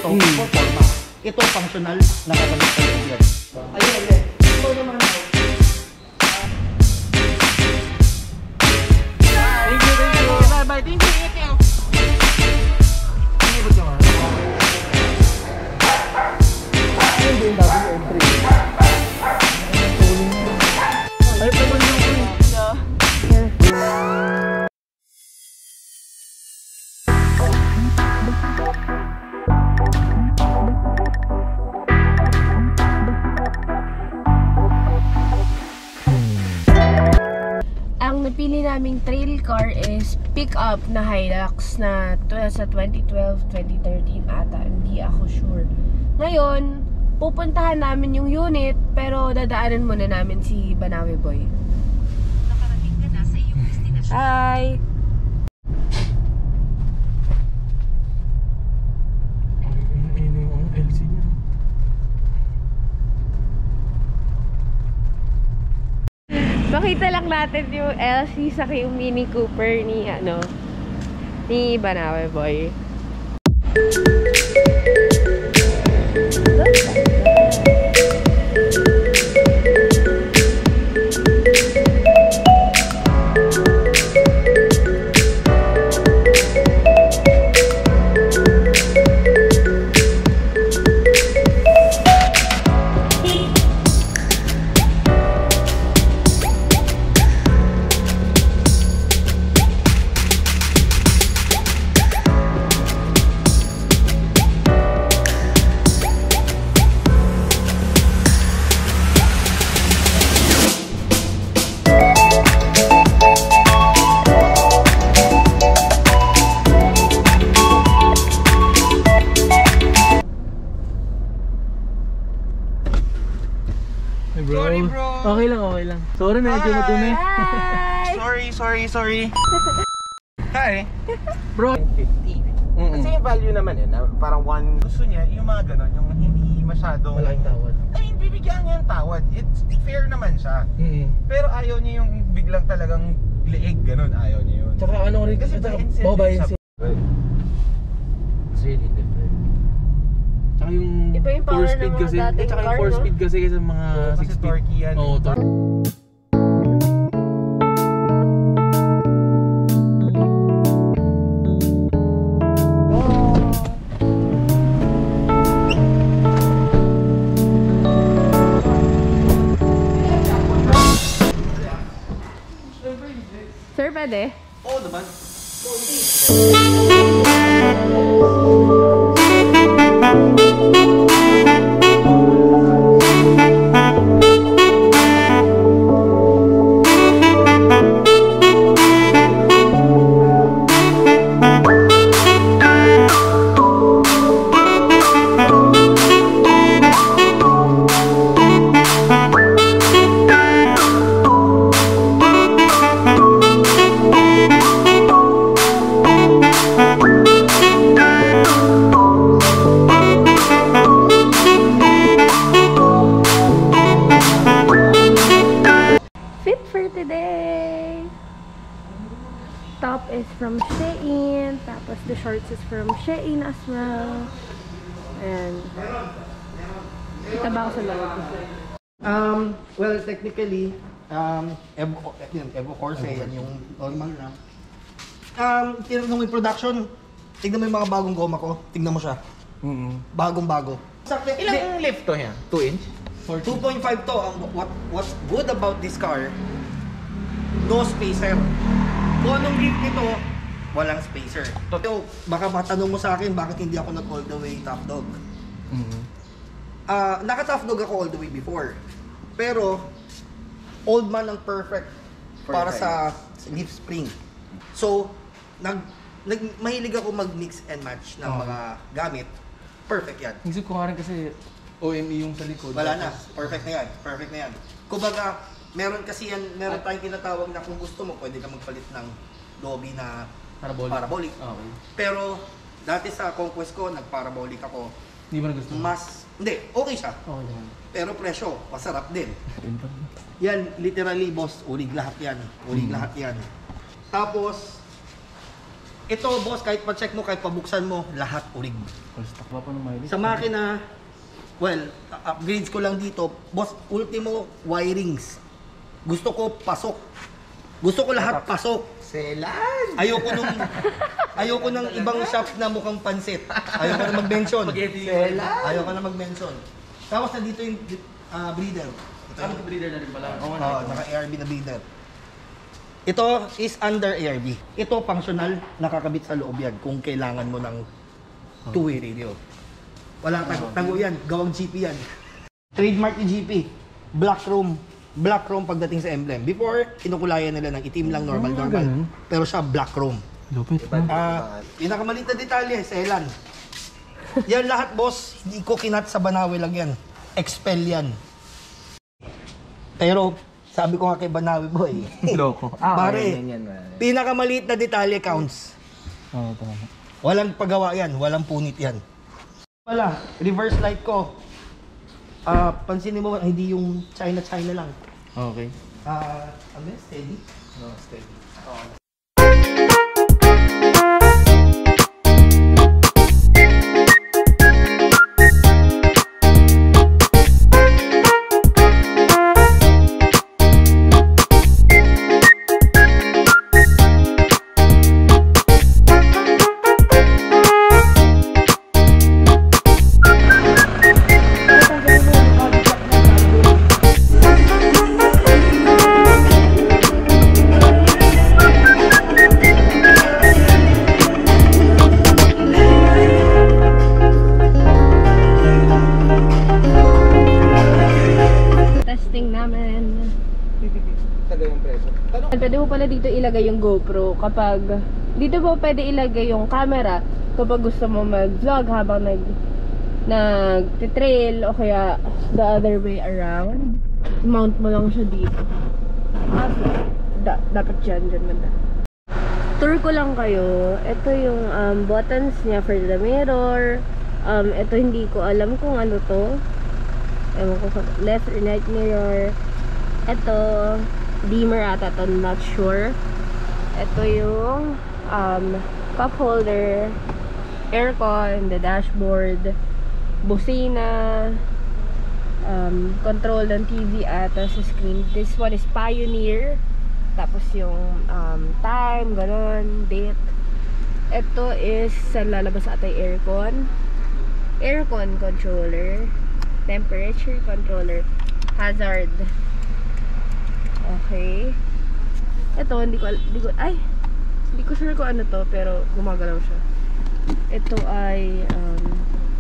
ito for forma. Ito functional na kagamit sa yan. Ayun ulit. Ito naman ako. Thank you. Bye-bye. Thank you. Ang napili naming trail car is pick-up na Hilux na sa 2012, 2013 ata. Hindi ako sure. Ngayon, pupuntahan namin yung unit pero dadaanan muna namin si Banawe Boy. Nakarating ka na sa iyong destinasyon. Hi! Ano yung LC niya? Makita lang natin yung LC sa yung Mini Cooper ni ni Banawe Boy. Sorry bro. Okay lang. Sorry, medyo madumi. Sorry. Hi. Bro, 50. Kasi yung value naman na parang one, gusto niya yung mga ganon, yung hindi masyadong malaking tawad. Ay, bibigyan niya yung tawad. It's fair naman siya. Pero ayaw niya yung biglang talagang liig ganon, ayaw niya yun. Tsaka ano rin kasi babayin siya. It's really different. Tsaka yung Iba yung power 4 speed ng mga kasi, dating tsaka yung car, 4 no? speed kasi kaysa mga 6 Kasi speed. torquey yan. Oo, torquey. Sir, pwede? Oo naman. Fit for today! Top is from Shein, tapos the shorts is from Shein as well. And kita ba ako sa loob? Well, technically, Evo Corsa, yan yung normal lang. Tinanong mo yung production, tignan mo yung mga bagong goma ko, tignan mo siya. Bagong-bago. Ilang lift to yan? 2 inch? 2.5 to. What's good about this car, no spacer. Kung anong lift nito, walang spacer. So, baka matanong mo sa akin, bakit hindi ako nag all the way top dog? Naka-top dog ako all the way before. Pero, old man ang perfect para sa leaf spring. So, mahilig ako mag-mix and match ng mga gamit. Perfect yan. Isip ko nga rin kasi OME yung sa likod. Wala na. Perfect na yan. Kumbaga, meron tayong tinatawag na kung gusto mo, pwede ka magpalit ng lobby na parabolic. Okay. Pero, dati sa Conquest ko, nag-parabolic ako. Hindi mo na gusto? Hindi, okay siya. Okay naman. Pero presyo, masarap din. Yan, literally, boss, ulig lahat yan. Tapos, Ito, boss, kahit pa-check mo, kahit pabuksan mo, lahat urig. Full stock ba pa ng mileage? Sa makina, well, upgrades ko lang dito. Boss, ultimo wirings. Gusto ko pasok. Gusto ko lahat pasok. Selan! Ayoko nung ibang shop na mukhang pansit. Ayoko na mag-mention. Selan! Ayoko na mag-mention. Tapos nandito yung breeder. Breeder na rin pala. Oo, naka-ARB na breeder. Ito is under ARB. Ito functional, nakakabit sa loob yan kung kailangan mo ng two-way radio. Wala tago yan, gawang GP yan. Trademark ni GP, black chrome pagdating sa emblem. Before, kinukulayan nila ng itim lang, normal. Pero siya black chrome. Lupit. Pinakamaliit na detalye, selan. Yan lahat, boss, hindi ko kinat sa Banawe lang yan. Expel yan. Pero, sabi ko nga kay Banawe boy. Loko. Pare, pinakamaliit na detalye counts. Oo, tama. Walang paggawa yan, walang punit yan. Wala, reverse light ko. Pansinin mo, hindi yung China lang. Okay. Ano yun? Steady? No, steady. Pwede mo pala dito ilagay yung GoPro kapag dito mo pwede ilagay yung camera kapag gusto mo mag-vlog habang nag-trail o kaya the other way around. Mount mo lang siya dito. Dapat dyan banda. Tour ko lang kayo. Ito yung buttons niya for the mirror. Ito hindi ko alam kung ano to. Ewan ko, left or right mirror. Ito dimmer ata to, not sure. Ito yung cup holder, aircon, the dashboard, busina, control ng TV ata sa screen. This one is Pioneer. Tapos yung time, ganon, date. Ito is sa lalabas ata yung aircon controller, temperature controller, hazard. Okay. Ito, hindi ko sure kung ano to, pero gumagalaw siya. Ito ay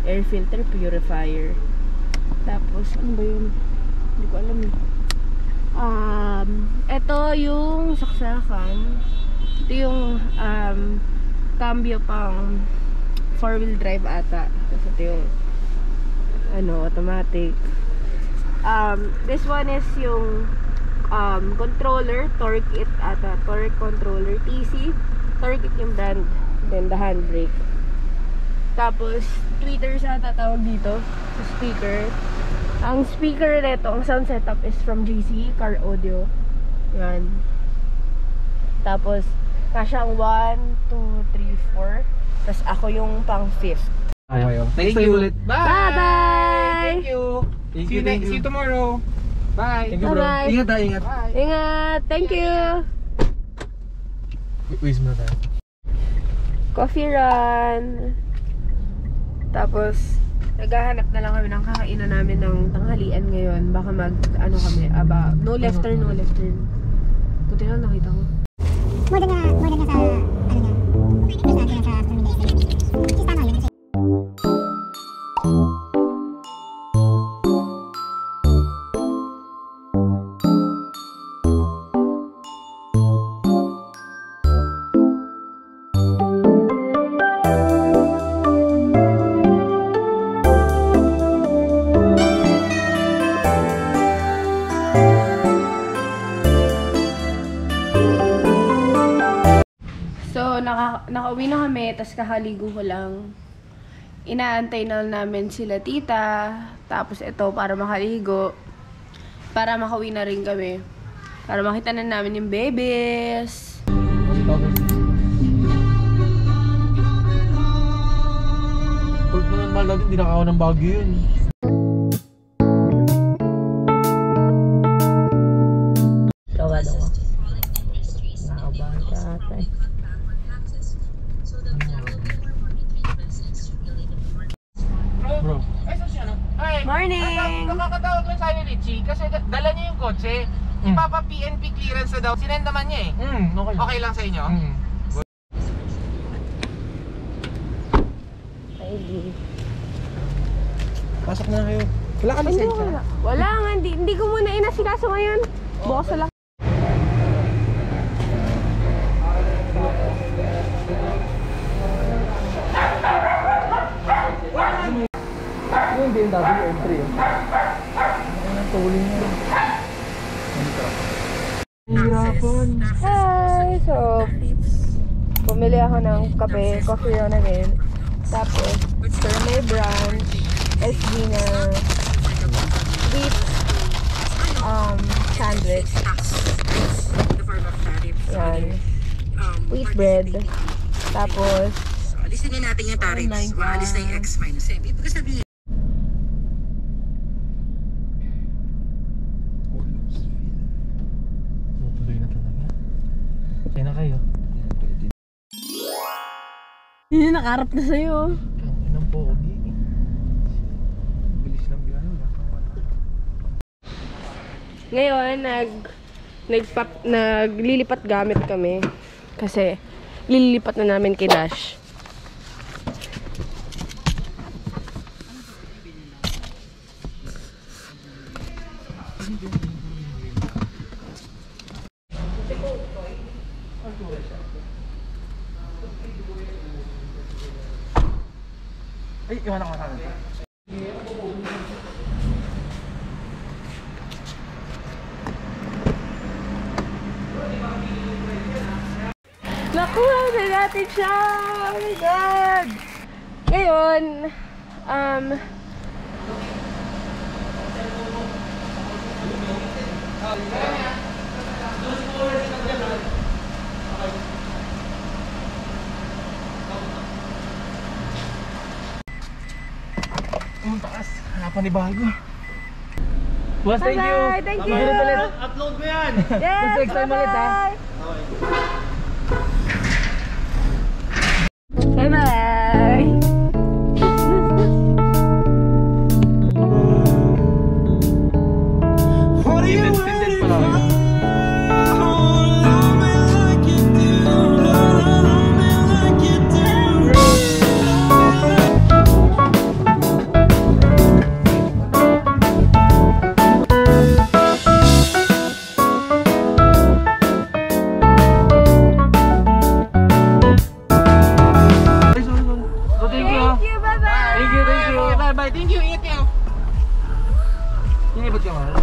air filter purifier. Tapos, ano ba yun? Hindi ko alam eh. Ito yung saksakan. Ito yung cambio pang 4-wheel drive ata. Tapos ito yung automatic. This one is yung controller, Torque It ata, torque controller, TC, Torque It yung brand, then the handbrake. Tapos tweeters ata tawag dito sa speaker. Ang speaker nito, ang sound setup is from JC Car Audio. Yan. Tapos kasya ang 1, 2, 3, 4. Tapos ako yung pang 5th. Thank you ulit. Bye! Thank you! See you tomorrow! Bye! Thank you, bro. Bye-bye. Ingat. Bye! Ingat! Thank you! Wait mo na tayo. Coffee run. Tapos naghahanap na lang kami ng kakainan namin ng tanghalian ngayon. Baka no left turn. Buti lang nakita ko. More than sa niya. Sa nakauwi na kami, tas kakaligo ko lang. Inaantay na namin sila tita. Tapos ito, para makaligo. Para makauwi na rin kami. Para makita na namin yung babies. mahal natin, hindi nakakawa ng Baguio yun. Tawado ko. Nakabata ata eh. Bro. Ay, so siya, no? Ay, Morning! Nakakatawag lang sa ni Richie kasi dala niya yung kotse. Ipapa-PNP clearance na daw. Sinend naman niya eh. Okay. Okay lang sa inyo? ID. Pasok na kayo. Wala ka lisensya? Wala nga, hindi ko muna inasikaso ngayon. Bukas na lang. Yung BMW M3 yun. Ang tuloy niya. Hirapan. Hi! So, pumili ako ng kape, coffee yun again. Tapos, sa may branch, SG na wheat sandwich. Yan. Wheat bread. Tapos, alisin na natin yung tariffs. Maalis na yung X minus 7. Ibig sabihin, Tuloy na talaga. Kaya na kayo. yun nakarap na sa'yo. Ang inang pogi. Bilis ng biyahe. Ngayon, naglilipat gamit kami. Kasi, lilipat na namin kay Dash. Ay, iwan ako sa akin. Nakuha na natin siya! Oh my God! Ngayon, Ang taas. Hanapan ni Bago. Boss, thank you. bye-bye! Thank you! Upload mo yan! Yes! Boss, next time ulit, ha? Bye-bye! Extended pa lang. Bye-bye. Thank you. Ingat kayo. Inibot ka, mahal?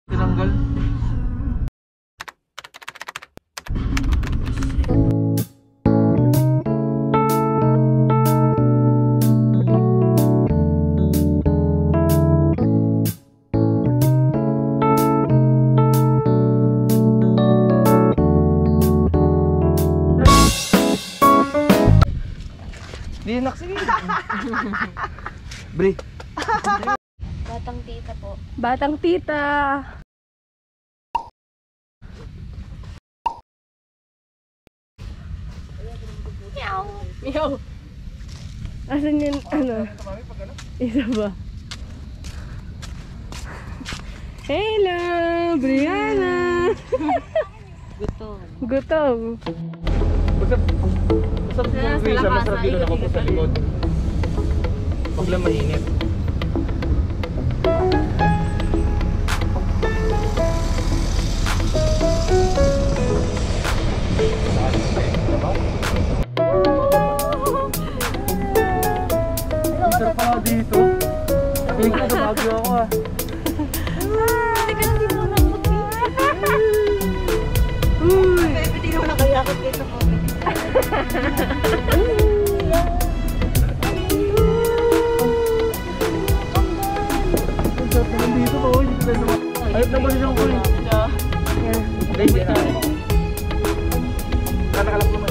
Tinanggal. Di naksili. Bre. Batang tita po. Batang tita! Meow! Meow! Asan yun, ano? Isa ba? Hello! Brianna! Gutom. Gutom. Masarap dito na ako sa likod. Huwag lang mainit. Sir pa nga dito. Sabihin ko na Baguio ako, ah. Teka lang, di mo nakuti. Uy! Hindi naman nakayakot dito po. Kahit naman isang ko eh. Yeah. Hindi, hindi na. Nakalap mo